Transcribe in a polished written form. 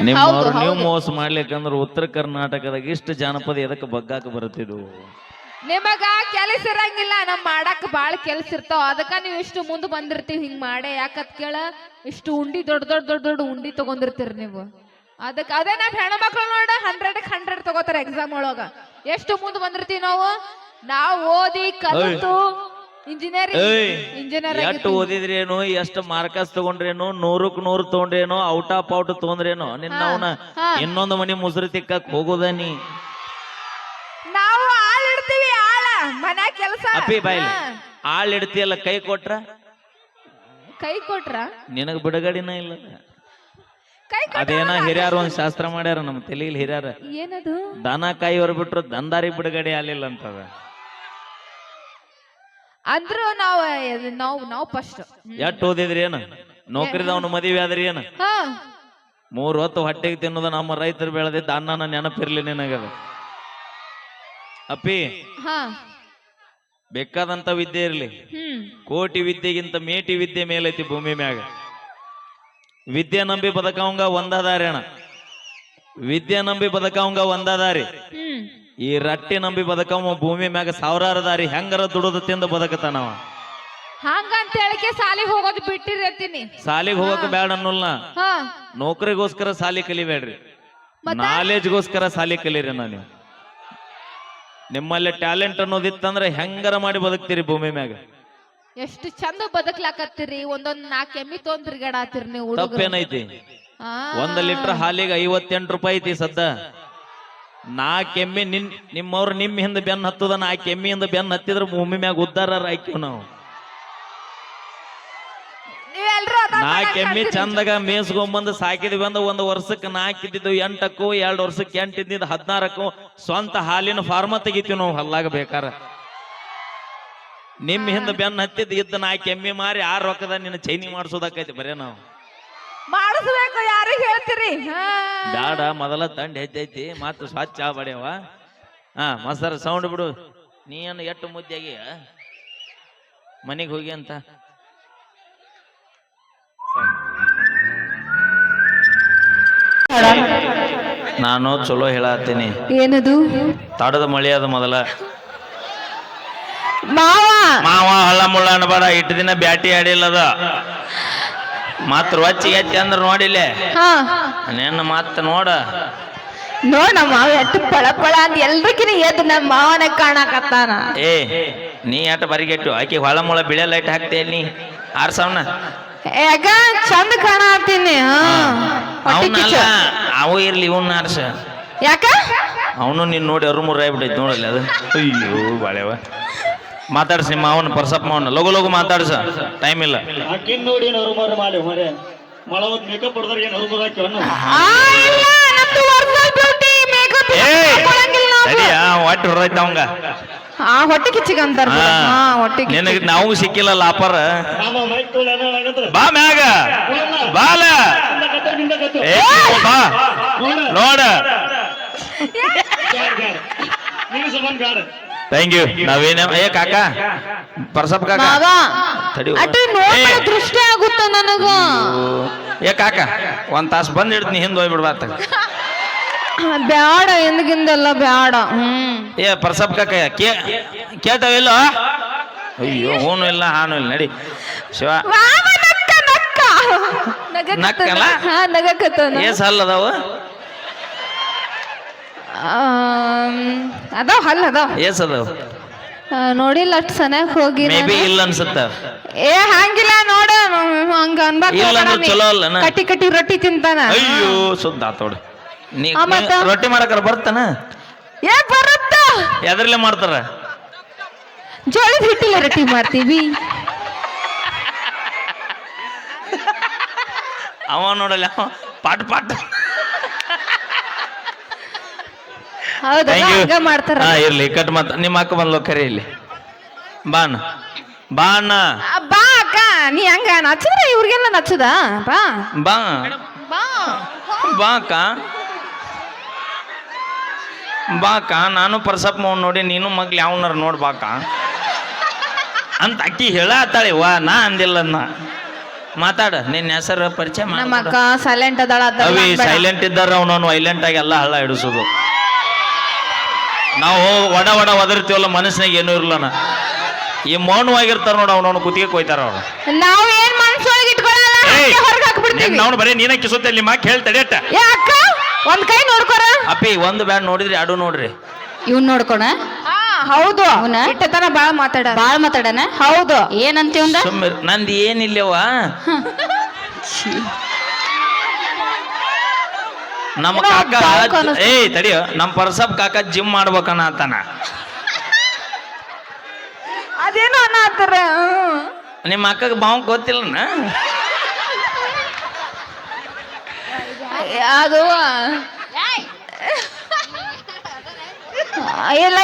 ನಿಮ್ಮವ್ರು ಹೌದು, ನೀವು ಹೌದು. ಮೋಸ ಮಾಡ್ಲಿಕ್ಕಂದ್ರ ಉತ್ತರ ಕರ್ನಾಟಕದಾಗ ಇಷ್ಟು ಜಾನಪದ ಎದಕ್ಕೆ ಬಗ್ಗಾಕ ಬರುತ್ತಿದ್ದು? ನಿಮಗ ಕೆಲಸ ಇರಂಗಿಲ್ಲ, ನಮ್ ಮಾಡಕ್ ಬಾಳ ಕೆಲ್ಸ ಇರ್ತಾವ. ಅದಕ್ಕ ನೀವು ಇಷ್ಟು ಮುಂದ್ ಬಂದಿರ್ತೀವಿ ಹಿಂಗ್ ಮಾಡೇ. ಯಾಕತ್ ಕೇಳ, ಇಷ್ಟು ಉಂಡಿ ದೊಡ್ಡ ದೊಡ್ಡ ದೊಡ್ಡ ದೊಡ್ಡ ಉಂಡಿ ತಗೊಂಡಿರ್ತೀರಿ ನೀವು. ಅದಕ್ಕೆ ಅದೇ ನಾವ್ ಹೆಣ್ಮಕ್ಳು ನೋಡ 100ಕ್ಕೆ 100 ತಗೋತಾರ ಎಕ್ಸಾಮ್ ಒಳಗ. ಎಷ್ಟು ಮುಂದ್ ಬಂದಿರ್ತೀವಿ ನಾವು ಓದಿ ಕಲಿತು ಇಂಜಿನಿಯರ್ ಎಷ್ಟು ಓದಿದ್ರೇನು, ಎಷ್ಟು ಮಾರ್ಕಸ್ ತಗೊಂಡ್ರೇನು, 100ಕ್ಕೆ 100 ತಗೊಂಡ್ರೇನು, ಔಟ್ ಆಫ್ ಔಟ್ ತಗೊಂಡ್ರೇನು, ನಿನ್ನವನ ಇನ್ನೊಂದು ಮನಿ ಮುಸುರಿ ತಿಕ್ಕಕ್ ಹೋಗೋದ ನೀ. ನಾವು ಆಳ್ ಇಡ್ತೀವಿ, ಆಳ ಮನೆ ಕೆಲಸ. ಅಪ್ಪಿ ಬಾಯ್ಲಿ ಆಳ್ ಇಡ್ತಿಯಲ್ಲ, ಕೈ ಕೊಟ್ರ ನಿನಗ ಬಿಡುಗಡಿನ ಇಲ್ಲ. ಅದೇನ ಹಿರಿಯಾರ ಒಂದ್ ಶಾಸ್ತ್ರ ಮಾಡ್ಯಾರ ನಮ್ಮ ತೆಲಿಲ್ ಹಿರಿಯಾರ. ಏನದು? ದನ ಕಾಯಿಯವ್ರು ಬಿಟ್ರು ದಂದಾರಿ ಬಿಡುಗಡೆ ಆಗ್ಲಿಲ್ಲ ಅಂತದ. ಅಂದ್ರು ನಾವು ಫಸ್ಟ್ ಎಷ್ಟ್ ಓದಿದ್ರಿ ಏನು, ನೌಕರಿದವನು ಮದುವೆ ಆದ್ರಿ ಏನು, 3 ಹೊತ್ತು ಹೊಟ್ಟೆಗೆ ತಿನ್ನೋದು ನಮ್ಮ ರೈತರು ಬೆಳೆದಿದ್ದ ಅನ್ನನ ನೆನಪಿರ್ಲಿ ನಿನಗದ. ಅಪ್ಪಿ ಬೇಕಾದಂತ ವಿದ್ಯೆ ಇರ್ಲಿ, ಕೋಟಿ ವಿದ್ಯೆಗಿಂತ ಮೇಟಿ ವಿದ್ಯೆ ಮೇಲೈತಿ ಭೂಮಿ ಮ್ಯಾಗ. ವಿದ್ಯೆ ನಂಬಿ ಬದಕವಂಗ ಒಂದಾದಾರಿ ಅಣ್ಣ, ವಿದ್ಯೆ ನಂಬಿ ಬದಕವಂಗ ಒಂದಾದಾರಿ. ಈ ರಟ್ಟಿ ನಂಬಿ ಬದಕವ ಭೂಮಿ ಮ್ಯಾಗ 1000 ದಾರಿ. ಹೆಂಗರ ದುಡದ ತಿಂದ ಬದಕತಾನವ. ಹಂಗಂತ ಹೇಳಿಕೆ ಸಾಲಿಗೆ ಹೋಗೋದು ಬಿಟ್ಟಿರತ್ತೀನಿ. ಸಾಲಿಗೆ ಹೋಗಕ್ ಬ್ಯಾಡ ಅನ್ನೋಲ್ನ, ನೌಕರಿಗೋಸ್ಕರ ಸಾಲಿ ಕಲಿಬೇಡ್ರಿ, ನಾಲೆಜ್ಗೋಸ್ಕರ ಸಾಲಿ ಕಲೀರಿ. ನೀವು ನಿಮ್ಮಲ್ಲಿ ಟ್ಯಾಲೆಂಟ್ ಅನ್ನೋದಿತ್ತಂದ್ರೆ ಹೆಂಗರ ಮಾಡಿ ಬದುಕ್ತೀರಿ ಭೂಮಿ ಮ್ಯಾಗ. ಎಷ್ಟು ಚಂದ ಬದುಕ್ಲಾಕತ್ತೀರಿ. ಒಂದೊಂದ್ 4 ಎಮ್ಮಿ ತೊಗೊಂಡ್ ತಿರ್ಗಾಡತ್ತೀರಿ ನೀವು. ತಪ್ಪೇನೈತಿ? 1 ಲೀಟರ್ ಹಾಲಿಗೆ 58 ರೂಪಾಯಿ ಐತಿ ಸದ್ದ. 4 ಎಮ್ಮಿ ನಿಮ್ಮವ್ರು ನಿಮ್ ಹಿಂದ ಬೆನ್ ಹತ್ತದ, 4 ಎಮ್ಮಿಯಿಂದ ಬೆನ್ ಹತ್ತಿದ್ರ ಭೂಮಿ ಮ್ಯಾಗ ಉದ್ದಾರ ಆಯ್ಕಿವ್ ನಾವು. 4 ಎಮ್ಮಿ ಚಂದಾಗ ಮೇಸ್ಕೊಂಬಂದು ಸಾಕಿದ್ವಿ ಅಂದ 1 ವರ್ಷಕ್ಕೆ 4 ಇದ್ದಿದ್ದು 8ಕ್ಕೂ, 2 ವರ್ಷಕ್ಕೆ 8 ಇದ್ದಿದ್ದು 16ಕ್ಕೂ ಸ್ವಂತ ಹಾಲಿನ ಫಾರ್ಮ ತೆಗಿತೀವಿ ನಾವು ಹಲ್ಲಾಗ ಬೇಕಾರ. ನಿಮ್ ಹಿಂದ ಬೆನ್ ಹತ್ತಿದ್ ಇದ್ದ 4 ಎಮ್ಮಿ ಮಾರಿ 6 ರೊಕ್ಕದ ನಿನ್ನ ಚೈನಿ ಮಾಡ್ಸೋದಕ್ಕೈತಿ ಬರೇ ನಾವು. ಮಾಡಿಸ್ಬೇಕು, ಯಾರಿಗೆ ಹೇಳ್ತೀರಿ? ಬ್ಯಾಡ, ಮೊದಲ ತಂಡ ಹೆಚ್ಚೈತಿ, ಮತ್ತ ಸ್ವಚ್ಛ ಬಡ್ಯವ. ಮಸ್ತರ ಸೌಂಡ್ ಬಿಡು. ನೀನು ಎಷ್ಟು ಮುದ್ದಾಗಿ ಮನೆಗೆ ಹೋಗಿ ಅಂತ. ನಾನು ಚಲೋ ಹೇಳತ್ತೀನಿ. ಏನದು? ತಡದ ಮಳಿ ಅದ ಮೊದಲ. ಮಾವ ಹಳ್ಳ ಮುಳ್ಳ ಅನ್ಬೇಡ, ಇಟ್ಟು ದಿನ ಬ್ಯಾಟಿ ಆಡಿಲ್ಲದ. ಮತ್ ರೊಚ್ಚಿ ಎತ್ತಿ ಅಂದ್ರ ನೋಡಿಲ್ಲೇ ನೆನ್ನ ಮತ್ ನೋಡ ನಮ್ಮ ಮಾವ ಎಷ್ಟು ಪಳಪಳ ಅಂತ ಎಲ್ರಿಗಿನ ಎದ್ದು ನಮ್ಮ ಮಾವನ ಕಾಣಕತ್ತಾನ. ನೀ ಎಟ್ ಬರಿಗೆಟ್ಟು ಆಕಿ ಹೊಳ ಮುಳ ಬಿಳೆ ಲೈಟ್ ಹಾಕ್ತೇ ನೀ ಆರ್ಸವ್ನ. ಯಾಕ ಚಂದ ಕಾಣತೀನಿ. ಅವು ಇರ್ಲಿ, ಇವನ್ನ ಆರ್ಸ. ಯಾಕ ಅವನು ನೀನ್ ನೋಡಿ 2-3 ಆಗ್ಬಿಟ್ಟೈತಿ ನೋಡಲ್ಲ ಅದು. ಅಯ್ಯೋ ಬಾಳೆವ ಮಾತಾಡ್ಸಿ ಮಾವನ ಪರ್ಸಪ್ಪ ಮಾವನ ಲಗು ಲಗು ಮಾತಾಡ್ಸ, ಟೈಮ್ ಇಲ್ಲ. ಒಟ್ಟು ಹೊರೈತ ಅವಂಗ ಹೊಟ್ಟೆ ಕಿಚ್ಚಿಗಂತಾರ. ನಿನಗೆ ನಾವು ಸಿಕ್ಕಿಲ್ಲ ಲಾಪರ್. ಬಾ ಮ್ಯಾಗ ಬಾಲ ಬಾ ನೋಡ. Thank you. ನಾವೇನ ಕಾಕ ಪರ್ಸಪ್ ಕಾಕ ದೃಷ್ಟಿ ಆಗುತ್ತ ನನಗ. ಕಾಕ 1 ತಾಸು ಬಂದ್ ಇಡ್ತೀನಿ, ಹಿಂದ್ ಹೋಗ್ಬಿಡ್ಬಾರ್ತ. ಬ್ಯಾಡ, ಎಂದಗಿಂದೆಲ್ಲ ಬ್ಯಾಡ. ಪರ್ಸಪ್ ಕಾಕ ಕೇಳ್ತಾವಿಲ್ಲ? ಅಯ್ಯೋ ಹೂನು ಇಲ್ಲ ಹಾನು ಇಲ್ಲ, ನಡಿ ಶಿವ. ನಕ್ಕಲ್ಲ ಏಸಲ್ಲದಾವ ಅದಾವ ಹಲ್ಲ ಅದಾವ. ಏಸದಾವ ನೋಡಿಲ್ಲ, ಅಷ್ಟು ಸನ್ಯಾಗ ಹೋಗಿ ಮೇ ಬಿ ಇಲ್ಲ ಅನ್ಸುತ್ತ. ಹಂಗಿಲ್ಲ ನೋಡ, ಹಂಗ ಅನ್ಬೇಕು. ಚಲೋ ಅಲ್ಲ, ಕಟ್ಟಿ ಕಟ್ಟಿ ರೊಟ್ಟಿ ತಿಂತಾನ. ಅಯ್ಯೋ ಸುದ್ದ ಆತೋಡ. ನೀ ರೊಟ್ಟಿ ಮಾಡಕ್ಕಾರ ಬರ್ತಾನ? ಬರುತ್ತ. ಎದ್ರಲ್ಲೇ ಮಾಡ್ತಾರ? ಜೋಳದ ಹಿಟ್ಟಿಲ್ಲ ರೊಟ್ಟಿ ಮಾಡ್ತೀವಿ. ಅವ ನೋಡಲ್ಲ ಪಾಟ್ ಪಾಟ್. ಮಾಡ್ತಾರ. ಇರ್ಲಿ ಕಟ್ ಮಾತ. ನಿಮ್ಮ ಅಕ್ಕ ಬಂದ್ಲು ಕರಿ ಇಲ್ಲಿ. ಬಾಣ ಬಾಣ ಬಾ ಅಕ್ಕ. ನೀ ಹಂಗ ನಚ್ಚದ್ರ ಇವ್ರಿಗೆಲ್ಲ ನಚ್ಚದ. ಬಾ ಬಾ ಬಾ ಅಕ್ಕ, ಬಾಕ. ನಾನು ಪರ್ಸಪ್ಪ ಮಾವ್ ನೋಡಿ, ನೀನು ಮಗ್ಲಿ ಯಾವನಾರ ನೋಡ್ಬಾಕ ಅಂತ ಅಕ್ಕಿ ಹೇಳತ್ತಾಳೆ. ವಾ ನಾ ಅಂದಿಲ್ಲ. ಮಾತಾಡ ನಿನ್ನ ಹೆಸರು ಪರಿಚಯ ನಮ್ಮ ಮಾಡ ಅಕ್ಕ ಸೈಲೆಂಟ್ ಅದಾಳ ಅವಿ ಸೈಲೆಂಟ್ ಇದ್ದಾರ ಅವನವನು ವೈಲೆಂಟ್ ಆಗಿ ಎಲ್ಲ ಹಳ್ಳ ಹಿಡಿಸೋದು ನಾವು ಒಡ ಒದರ್ತೀವಲ್ಲ ಮನಸ್ಸಿನಾಗ ಏನೂ ಇರಲ್ಲನ ಈ ಮೌನವಾಗಿರ್ತಾರ ನೋಡ ಅವನವನು ಕುತ್ತಿಗೆ ಕೊಯ್ತಾರ ಅವ್ರು ನಾವ್ ಏನ್ ಮನ್ಸೊಳಗೆ ಇಟ್ಕೊಳ್ಳಲ್ಲ ಹೊರಗೆ ಹಾಕ್ಬಿಡ್ತೀವಿ ನಾವು ಬರೀ ನೀನ ಕಿಸುತ್ತೆ ಇಲ್ಲಿ ಮಾಕ್ ಹೇಳ್ ತಡಿಯಟ್ಟ ಏ ಅಕ್ಕ ಒಂದ್ ಕೈ ನೋಡ್ಕೊರ ಅಪ್ಪಿ ಒಂದು ಬ್ಯಾಡ್ ನೋಡಿದ್ರಿ ಅಡು ನೋಡ್ರಿ ಇವ್ನ್ ನೋಡ್ಕೋಣ ಹೌದು ಅವ್ನ? ಇಟ್ಟತನ ಬಾಳ ಮಾತಾಡಣ ಹೌದು ಏನಂತೀವಂದ ಸುಮ್ಮನೆ ನಂದು ಏನಿಲ್ಲವ ನಮ್ಮ ಕಾಕ ತಡಿಯೋ ನಮ್ಮ ಪರ್ಸಪ್ ಕಾಕ ಜಿಮ್ ಮಾಡ್ಬೇಕನ್ನ ಆತನ ಅದೇನೋ ಅನ್ನತ್ತಾರ ನಿಮ್ಮ ಅಕ್ಕಗೆ ಬಾವು ಗೊತ್ತಿಲ್ಲನ ಅದು ಇಲ್ಲ